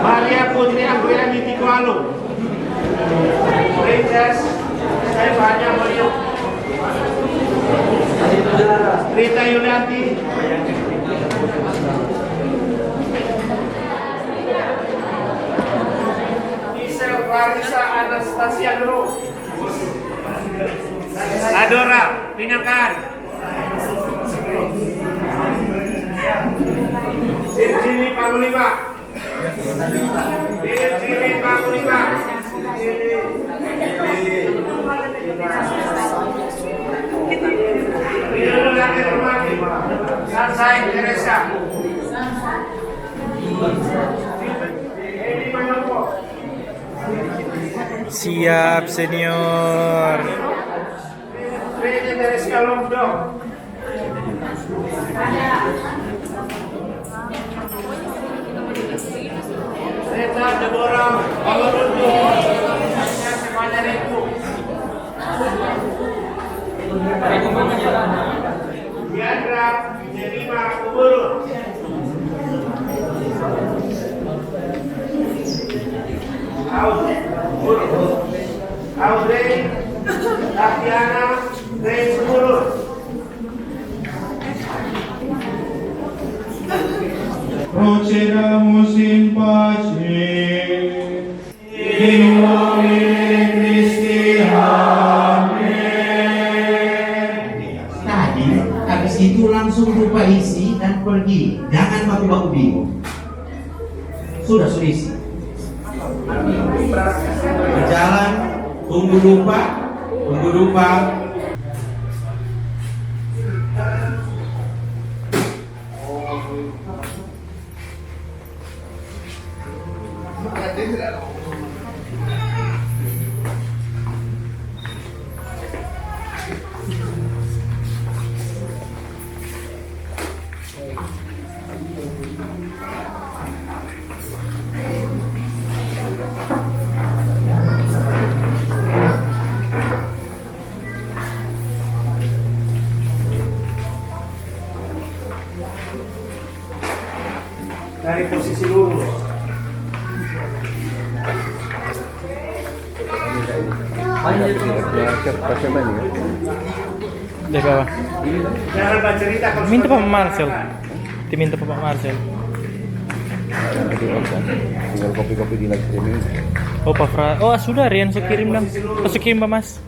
Maria Putri Anggreni Tikualu. Princess Stefania Moriuk. Rita Yulianti. Isel Clarissa Anastasia Guru. Adora Pinangkan. Virginie Pangulima. Virginie Pangulima. Sansai Teresa. Siap senior. Teresa Lomdo. Rita Deborah Pangurundu. Semuanya Riku. Diandra Jerima Kuburu. Audrey Tatiana Grace Kuburu. Procedamos in pace. In nomine Christi. Amen. Tadi, habis itu langsung lupa isi dan pergi. Jangan baku-baku bingung. Sudah isi. Berjalan, tunggu lupa. Dari posisi lurus. Jaga apa? Jangan baca cerita. Minta Pak Marcel. Diminta Pak Marcel. Tinggal kopi-kopi di live streaming. Oh Pak Fra. Oh sudah Rian saya kirim dong. Oh saya kirim Pak Mas.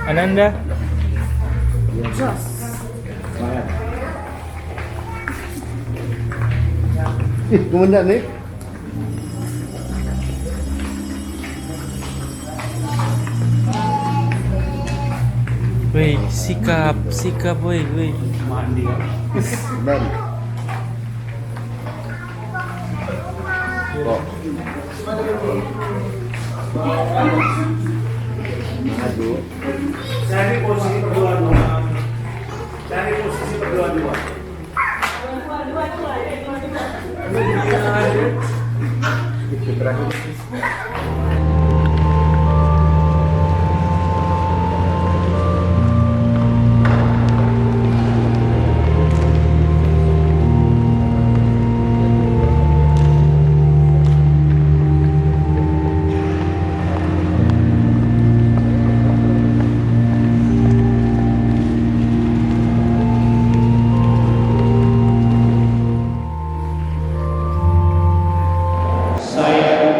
Ananda. Ih, kemendak nih. Woi, sikap woi. Mandi. Dan kok aduh, Dari posisi berdua-dua. Dari posisi berdua-dua. itu terakhir. Saya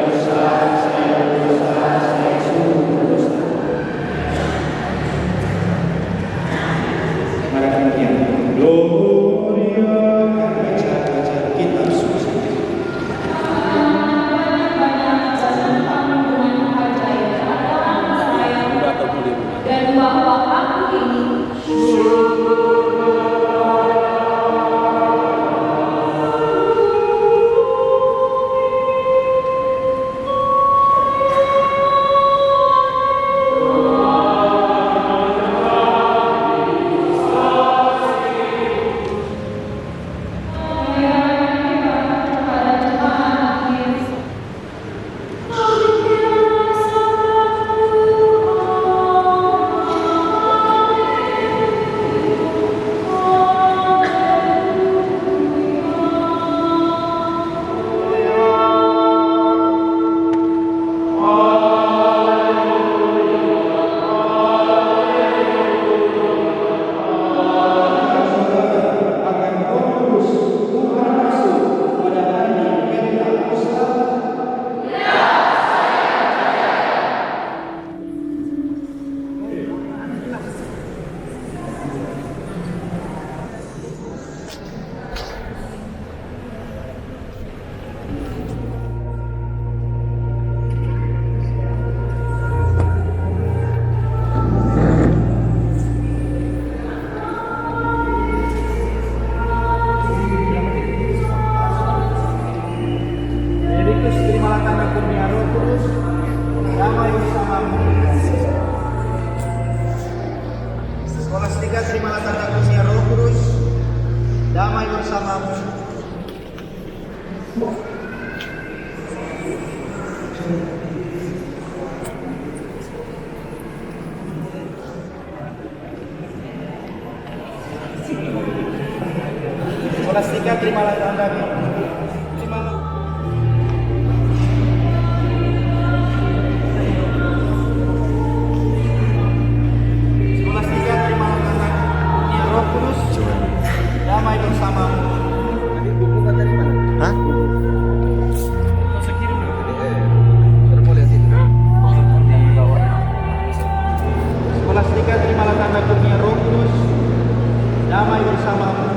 Skolastika, terimalah tanda. Skolastika, terimalah tanda. Ya Roh Kudus, damai bersamamu. Tadi buku kata di mana? Hah? Saya kirim dulu. Baru mau lihat itu. Skolastika, terimalah tanda kurnia Roh Kudus, damai bersamamu.